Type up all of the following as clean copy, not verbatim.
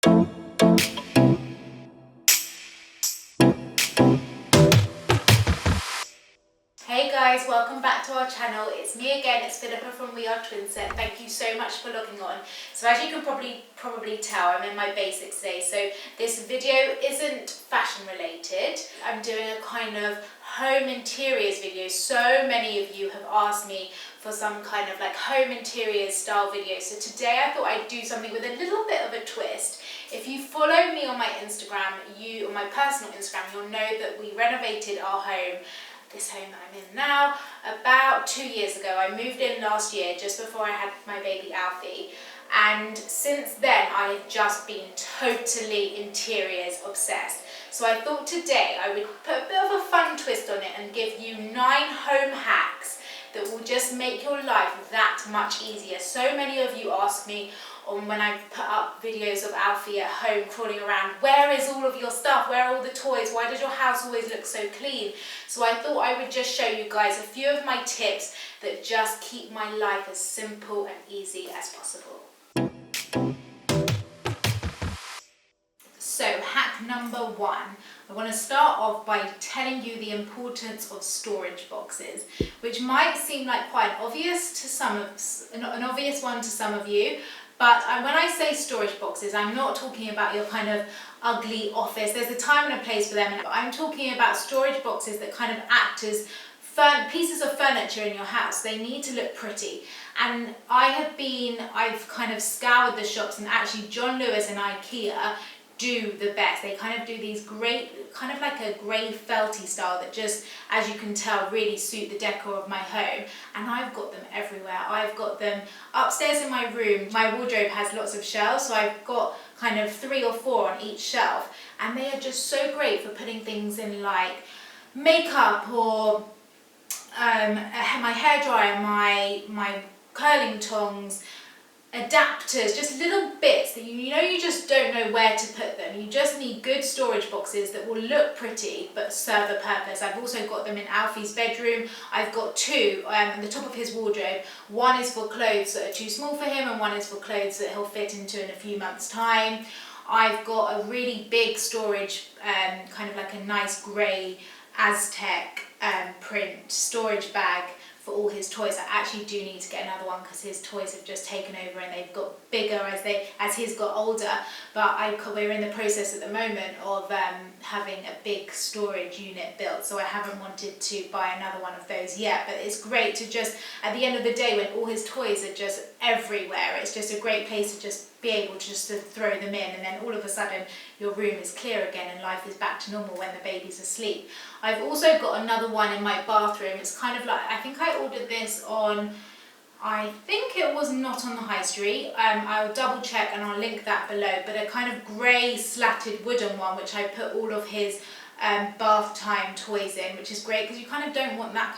Hey guys, welcome back to our channel. It's me again, it's Philippa from We Are Twinset. Thank you so much for logging on. So as you can probably tell, I'm in my basics today. So this video isn't fashion related. I'm doing a kind of home interiors video. So many of you have asked me for some kind of like home interiors style video. So today I thought I'd do something with a little bit of a twist. If you follow me on my Instagram, on my personal Instagram, you'll know that we renovated our home. This home that I'm in now, about 2 years ago. I moved in last year, just before I had my baby Alfie. And since then, I have just been totally interiors obsessed. So I thought today I would put a bit of a fun twist on it and give you 9 home hacks that will just make your life that much easier. So many of you ask me when I put up videos of Alfie at home crawling around, where is all of your stuff? Where are all the toys? Why does your house always look so clean? So I thought I would just show you guys a few of my tips that just keep my life as simple and easy as possible. So hack number 1, I want to start off by telling you the importance of storage boxes, which might seem like quite obvious to an obvious one to some of you. But when I say storage boxes, I'm not talking about your kind of ugly office. There's a time and a place for them. And I'm talking about storage boxes that kind of act as pieces of furniture in your house. They need to look pretty. And I've kind of scoured the shops, and actually John Lewis and IKEA do the best. They kind of do these great, kind of like a grey felty style that just, as you can tell, really suit the decor of my home. And I've got them everywhere. I've got them upstairs in my room. My wardrobe has lots of shelves, so I've got kind of 3 or 4 on each shelf. And they are just so great for putting things in, like makeup or my hairdryer, my curling tongs, adapters, just little bits that you just don't know where to put them. You just need good storage boxes that will look pretty but serve a purpose. I've also got them in Alfie's bedroom. I've got 2 on the top of his wardrobe. One is for clothes that are too small for him, and one is for clothes that he'll fit into in a few months' time. I've got a really big storage, kind of like a nice grey Aztec print storage bag for all his toys. I actually do need to get another one because his toys have just taken over and they've got bigger as he's got older. But we're in the process at the moment of having a big storage unit built, so I haven't wanted to buy another one of those yet. But it's great to just, at the end of the day, when all his toys are just everywhere, it's just a great place to just be able to throw them in, and then all of a sudden your room is clear again and life is back to normal when the baby's asleep. I've also got another one in my bathroom. It's kind of like, I think I ordered this on, I think it was not on the high street. I'll double check and I'll link that below, but a kind of grey slatted wooden one which I put all of his bath time toys in, which is great because you kind of don't want that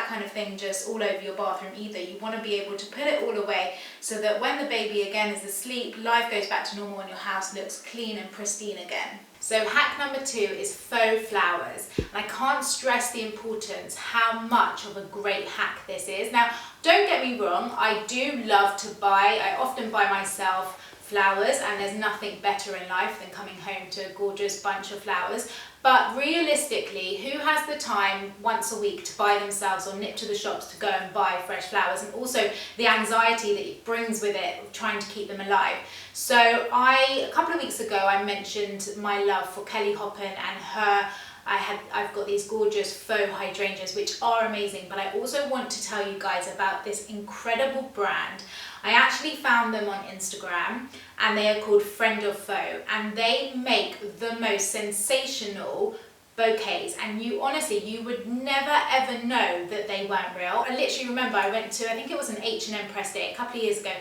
kind of thing just all over your bathroom either. You want to be able to put it all away so that when the baby again is asleep, life goes back to normal and your house looks clean and pristine again. So hack number 2 is faux flowers. And I can't stress the importance, how much of a great hack this is. Now, don't get me wrong, I do love to I often buy myself flowers, and there's nothing better in life than coming home to a gorgeous bunch of flowers. But realistically, who has the time once a week to buy themselves or nip to the shops to go and buy fresh flowers, and also the anxiety that it brings with it of trying to keep them alive? So a couple of weeks ago I mentioned my love for Kelly Hoppen and her. I've got these gorgeous faux hydrangeas which are amazing, but I also want to tell you guys about this incredible brand. I actually found them on Instagram and they are called Friend of Faux, and they make the most sensational bouquets, and you would never ever know that they weren't real. I literally remember I went to, I think it was an H&M press day a couple of years ago,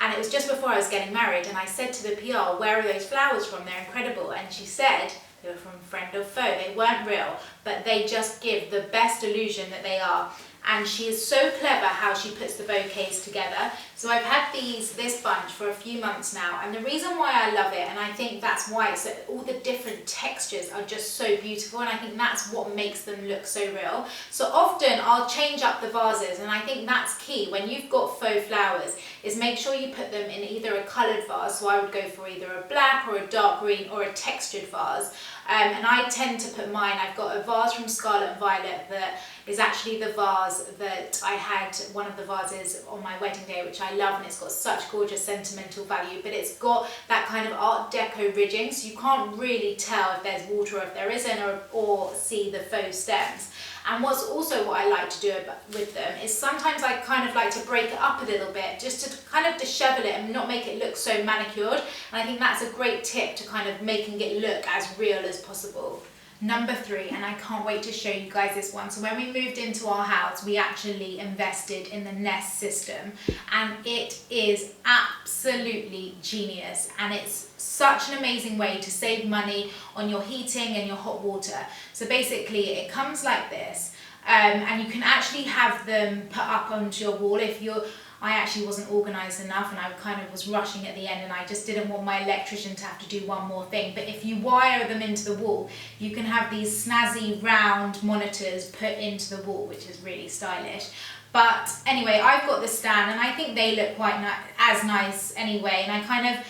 and it was just before I was getting married, and I said to the PR, where are those flowers from? They're incredible. And she said they were from Friend of Faux. They weren't real, but they just give the best illusion that they are. And she is so clever how she puts the bouquets together. So I've had this bunch for a few months now, and the reason why I love it, and I think that's why it's that all the different textures are just so beautiful, and I think that's what makes them look so real. So often I'll change up the vases, and I think that's key when you've got faux flowers, is make sure you put them in either a coloured vase, so I would go for either a black or a dark green or a textured vase. And I tend to put mine, I've got a vase from Scarlet and Violet that is actually the vase that I had, one of the vases on my wedding day, which I love, and it's got such gorgeous sentimental value, but it's got that kind of Art Deco ridging, so you can't really tell if there's water or if there isn't, or see the faux stems. And what's also what I like to do with them is sometimes I kind of like to break it up a little bit just to kind of dishevel it and not make it look so manicured. And I think that's a great tip to kind of making it look as real as possible. Number 3, and I can't wait to show you guys this one. So when we moved into our house, we actually invested in the Nest system, and it is absolutely genius, and it's such an amazing way to save money on your heating and your hot water. So basically it comes like this, and you can actually have them put up onto your wall if you're I actually wasn't organised enough, and I kind of was rushing at the end, and I just didn't want my electrician to have to do one more thing. But if you wire them into the wall, you can have these snazzy round monitors put into the wall, which is really stylish. But anyway, I've got the stand, and I think they look quite as nice anyway. And I kind of,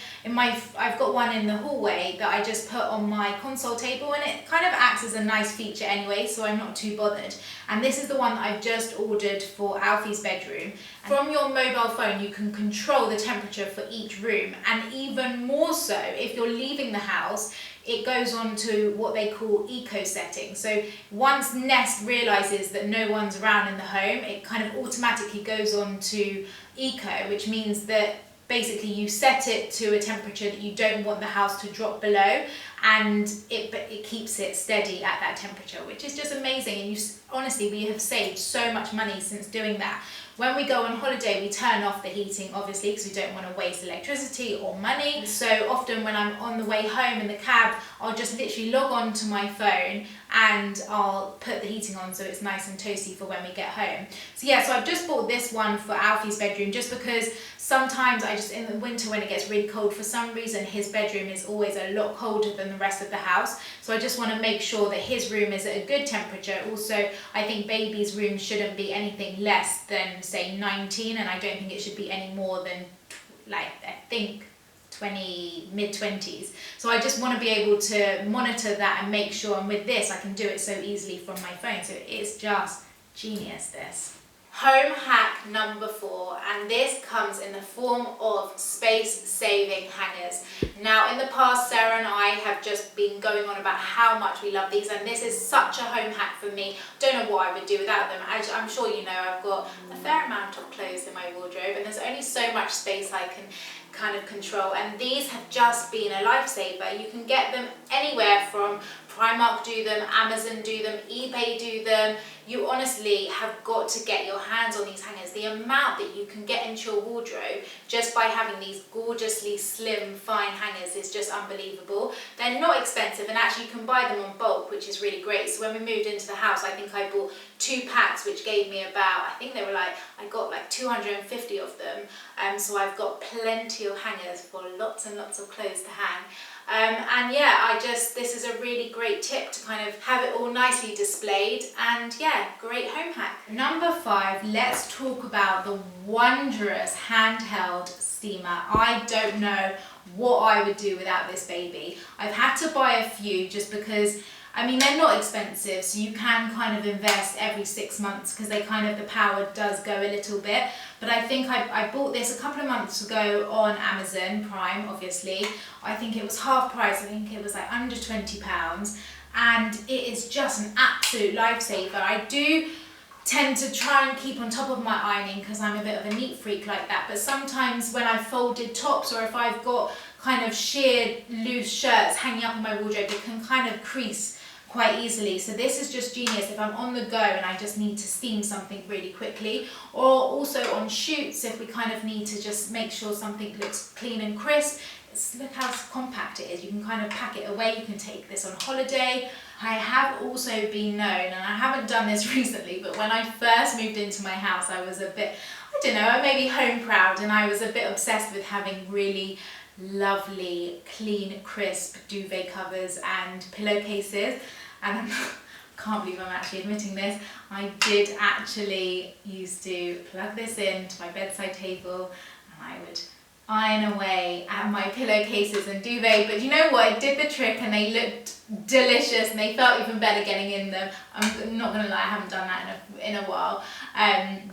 I've got one in the hallway that I just put on my console table, and it kind of acts as a nice feature anyway, so I'm not too bothered. And this is the one that I've just ordered for Alfie's bedroom. From your mobile phone, you can control the temperature for each room, and even more so if you're leaving the house, it goes on to what they call eco setting. So once Nest realizes that no one's around in the home, it kind of automatically goes on to eco, which means that basically you set it to a temperature that you don't want the house to drop below, and it keeps it steady at that temperature, which is just amazing. And honestly, we have saved so much money since doing that. When we go on holiday, we turn off the heating, obviously, because we don't want to waste electricity or money. So often when I'm on the way home in the cab, I'll just literally log on to my phone and I'll put the heating on so it's nice and toasty for when we get home. So yeah, so I've just bought this one for Alfie's bedroom just because sometimes in the winter when it gets really cold, for some reason his bedroom is always a lot colder than the rest of the house. So I just want to make sure that his room is at a good temperature. Also, I think baby's room shouldn't be anything less than, say, 19, and I don't think it should be any more than, I think, mid-20s. So I just want to be able to monitor that and make sure, and with this I can do it so easily from my phone. So it's just genius, this. Home hack number 4, and this comes in the form of space-saving hangers. Now, in the past, Sarah and I have just been going on about how much we love these, and this is such a home hack for me. Don't know what I would do without them. As I'm sure you know, I've got a fair amount of clothes in my wardrobe, and there's only so much space I can kind of control, and these have just been a lifesaver. You can get them anywhere from Primark do them, Amazon do them, eBay do them. You honestly have got to get your hands on these hangers. The amount that you can get into your wardrobe just by having these gorgeously slim, fine hangers is just unbelievable. They're not expensive, and actually you can buy them on bulk, which is really great. So when we moved into the house, I think I bought 2 packs, which gave me about, I think they were I got 250 of them. So I've got plenty of hangers for lots and lots of clothes to hang. And yeah, this is a really great tip to kind of have it all nicely displayed, and yeah, great home hack. Number 5, let's talk about the wondrous handheld steamer. I don't know what I would do without this baby. I've had to buy a few just because, they're not expensive, so you can kind of invest every 6 months because the power does go a little bit. But I think I bought this a couple of months ago on Amazon Prime, obviously. I think it was half price, I think it was under £20, and it is just an absolute lifesaver. I do tend to try and keep on top of my ironing because I'm a bit of a neat freak like that, but sometimes when I've folded tops or if I've got kind of sheer loose shirts hanging up in my wardrobe, it can kind of crease quite easily. So this is just genius if I'm on the go and I just need to steam something really quickly, or also on shoots if we kind of need to just make sure something looks clean and crisp. Look how compact it is. You can kind of pack it away. You can take this on holiday. I have also been known, and I haven't done this recently, but when I first moved into my house, I was a bit, I don't know, maybe home proud, and I was a bit obsessed with having really lovely, clean, crisp duvet covers and pillowcases. And I can't believe I'm actually admitting this, I did actually used to plug this into my bedside table and I would iron away at my pillowcases and duvet, but you know what, it did the trick and they looked delicious and they felt even better getting in them. I'm not gonna lie, I haven't done that in a while.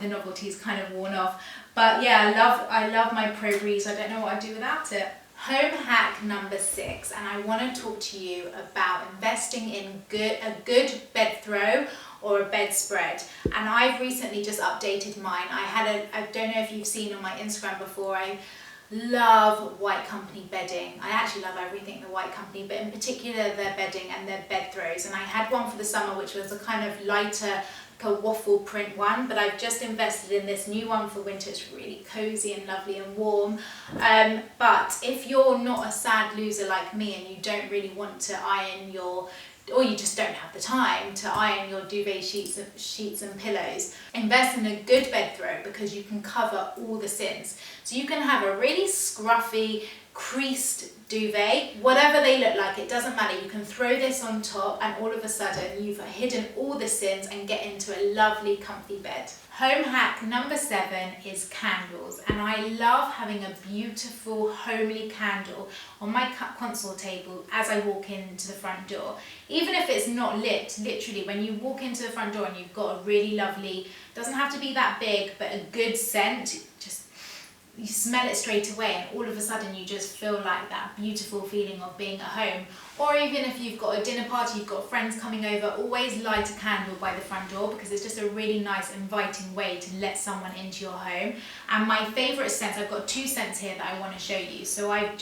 The novelty's kind of worn off, but yeah, I love my Pro Breeze. I don't know what I'd do without it. Home hack number 6, and I want to talk to you about investing in a good bed throw or a bedspread. And I've recently just updated mine. I don't know if you've seen on my Instagram before, I love White Company bedding. I actually love everything the White Company, but in particular their bedding and their bed throws. And I had one for the summer which was a kind of lighter, like a waffle print one, but I've just invested in this new one for winter. It's really cozy and lovely and warm. But if you're not a sad loser like me and you don't really want to iron or you just don't have the time to iron your duvet sheets and pillows, invest in a good bed throw because you can cover all the sins. So you can have a really scruffy, creased duvet, whatever they look like, it doesn't matter. You can throw this on top and all of a sudden you've hidden all the sins and get into a lovely comfy bed. Home hack number 7 is candles, and I love having a beautiful homely candle on my console table as I walk into the front door. Even if it's not lit, literally when you walk into the front door and you've got a really lovely, doesn't have to be that big, but a good scent, just you smell it straight away and all of a sudden you just feel like that beautiful feeling of being at home. Or even if you've got a dinner party, you've got friends coming over, always light a candle by the front door because it's just a really nice inviting way to let someone into your home. And my favourite scents, I've got 2 scents here that I want to show you. So I've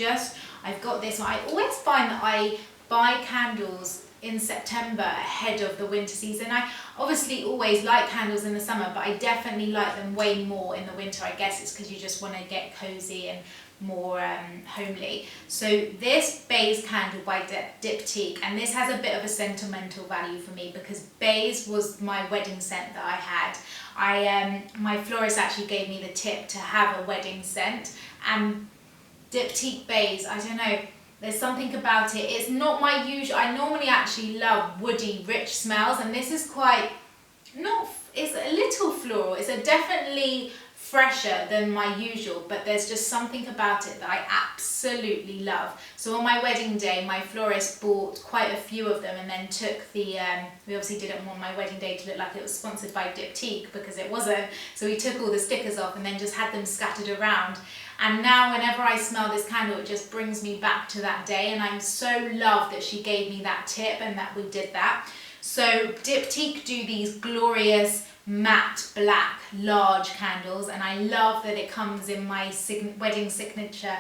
got this one. I always find that I buy candles in September ahead of the winter season. I obviously always like candles in the summer, but I definitely like them way more in the winter. I guess it's because you just want to get cozy and more homely. So this Bays candle by Diptyque, and this has a bit of a sentimental value for me because Bays was my wedding scent that I had. My florist actually gave me the tip to have a wedding scent, and Diptyque Bays, I don't know, there's something about it. It's not my usual, I normally actually love woody, rich smells, and this is quite, it's a little floral. It's definitely fresher than my usual, but there's just something about it that I absolutely love. So on my wedding day, my florist bought quite a few of them and then took the, we obviously didn't want my wedding day to look like it was sponsored by Diptyque because it wasn't, so we took all the stickers off and then just had them scattered around. And now whenever I smell this candle, it just brings me back to that day, and I'm so loved that she gave me that tip and that we did that. So Diptyque do these glorious matte black large candles, and I love that it comes in my wedding signature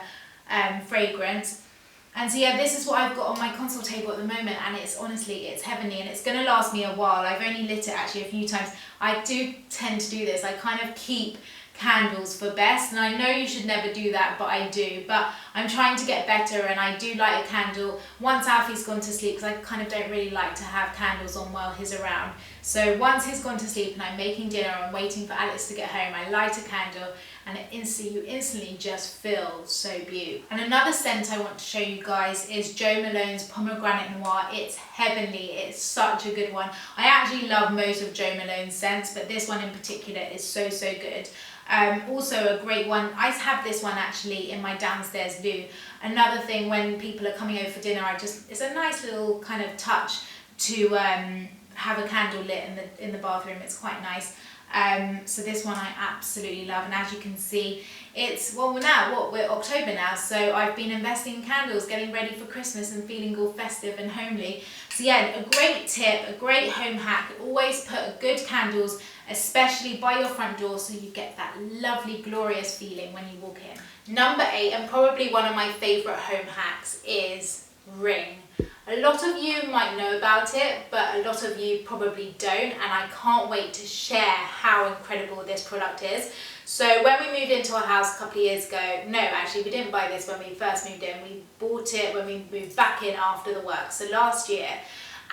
fragrance. And so yeah, this is what I've got on my console table at the moment, and it's honestly, it's heavenly, and it's going to last me a while. I've only lit it actually a few times. I do tend to do this. I kind of keep candles for best, and I know you should never do that, but I do. But I'm trying to get better, and I do light a candle once Alfie's gone to sleep, because I kind of don't really like to have candles on while he's around. So once he's gone to sleep and I'm making dinner and waiting for Alex to get home, I light a candle, and you instantly just feel so beautiful. And another scent I want to show you guys is Jo Malone's Pomegranate Noir. It's heavenly, it's such a good one. I actually love most of Jo Malone's scents, but this one in particular is so good. Also a great one, I have this one actually in my downstairs loo. Another thing, when people are coming over for dinner, it's a nice little kind of touch to have a candle lit in the bathroom. It's quite nice. So this one I absolutely love, and as you can see, we're October now, so I've been investing in candles, getting ready for Christmas and feeling all festive and homely. So yeah, a great tip, a great home hack, always put good candles, especially by your front door, so you get that lovely glorious feeling when you walk in. Number 8, and probably one of my favourite home hacks, is Ring. A lot of you might know about it, but a lot of you probably don't, and I can't wait to share how incredible this product is. So when we moved into our house a couple of years ago, no, actually we didn't buy this when we first moved in, we bought it when we moved back in after the work, so last year.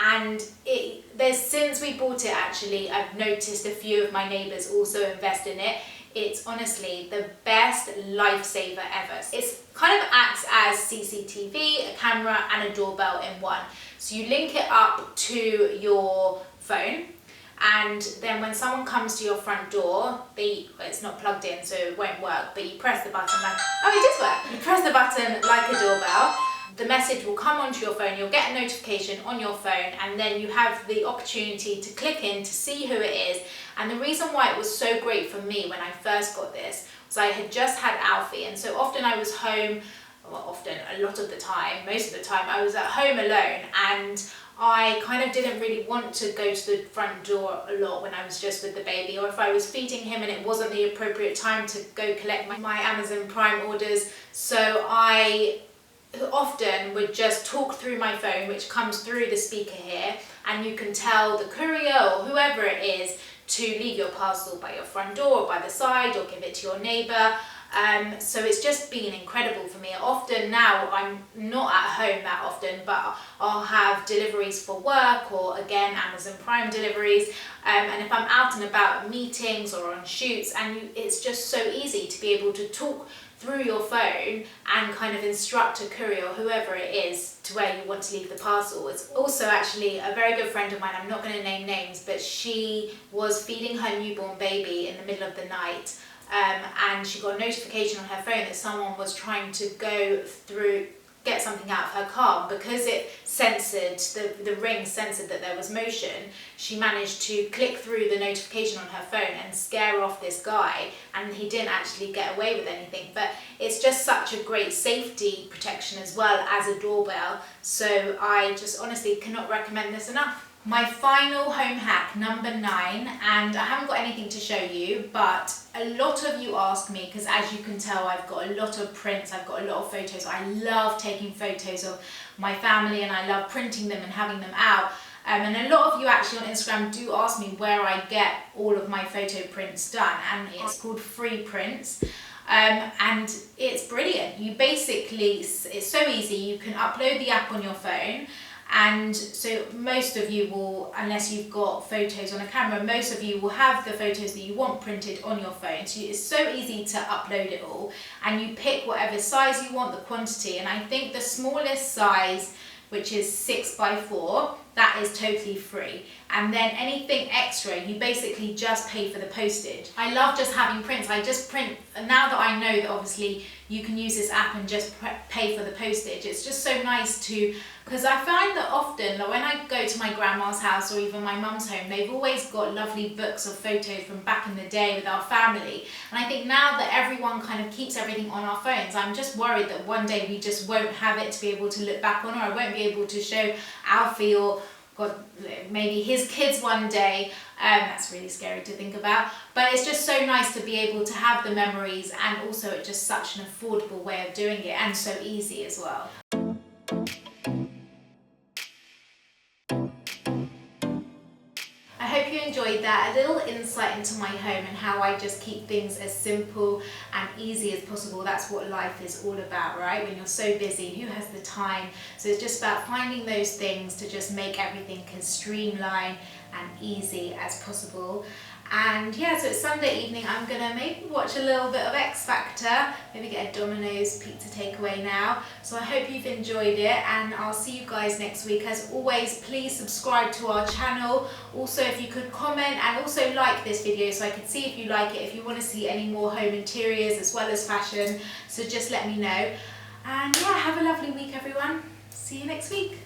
And since we bought it, actually, I've noticed a few of my neighbours also invest in it. It's honestly the best lifesaver ever. It kind of acts as CCTV, a camera and a doorbell in one. So you link it up to your phone, and then when someone comes to your front door, it's not plugged in so it won't work, but you press the button like, oh, it does work. You press the button like a doorbell, the message will come onto your phone, you'll get a notification on your phone, and then you have the opportunity to click in to see who it is. And the reason why it was so great for me when I first got this was I had just had Alfie, and so often I was home, well, often, a lot of the time, most of the time, I was at home alone, and I kind of didn't really want to go to the front door a lot when I was just with the baby, or if I was feeding him and it wasn't the appropriate time to go collect my Amazon Prime orders. So I often would just talk through my phone, which comes through the speaker here, and you can tell the courier or whoever it is to leave your parcel by your front door or by the side, or give it to your neighbour. So it's just been incredible for me. Often now, I'm not at home that often, but I'll have deliveries for work, or again Amazon Prime deliveries, and if I'm out and about at meetings or on shoots, and it's just so easy to be able to talk through your phone and kind of instruct a courier or whoever it is to where you want to leave the parcel. It's also actually a very good friend of mine, I'm not going to name names, but she was feeding her newborn baby in the middle of the night, and she got a notification on her phone that someone was trying to get something out of her car. Because it censored, the ring censored that there was motion, she managed to click through the notification on her phone and scare off this guy, and he didn't actually get away with anything. But it's just such a great safety protection as well as a doorbell, so I just honestly cannot recommend this enough. My final home hack, number 9, and I haven't got anything to show you, but a lot of you ask me, because as you can tell, I've got a lot of prints, I've got a lot of photos. I love taking photos of my family, and I love printing them and having them out. And a lot of you actually on Instagram do ask me where I get all of my photo prints done, and it's called Free Prints. And it's brilliant. You basically, it's so easy, you can upload the app on your phone. And so most of you will, unless you've got photos on a camera, most of you will have the photos that you want printed on your phone. So it's so easy to upload it all, and you pick whatever size you want, the quantity. And I think the smallest size, which is 6x4, that is totally free. And then anything extra, you basically just pay for the postage. I love just having prints. I just print, now that I know that obviously you can use this app and just pay for the postage, it's just so nice to, because I find that often when I go to my grandma's house or even my mum's home, they've always got lovely books of photos from back in the day with our family. And I think now that everyone kind of keeps everything on our phones, I'm just worried that one day we just won't have it to be able to look back on, or I won't be able to show Alfie or God, maybe his kids one day. That's really scary to think about, but it's just so nice to be able to have the memories, and also it's just such an affordable way of doing it, and so easy as well. I hope you enjoyed that, a little insight into my home and how I just keep things as simple and easy as possible. That's what life is all about, right? When you're so busy, who has the time? So it's just about finding those things to just make everything as streamlined and easy as possible. And yeah, so it's Sunday evening. I'm gonna maybe watch a little bit of X Factor, maybe get a Domino's pizza takeaway now. So I hope you've enjoyed it, and I'll see you guys next week. As always, please subscribe to our channel. Also, if you could comment and also like this video so I can see if you like it, if you want to see any more home interiors as well as fashion. So just let me know. And yeah, have a lovely week everyone. See you next week.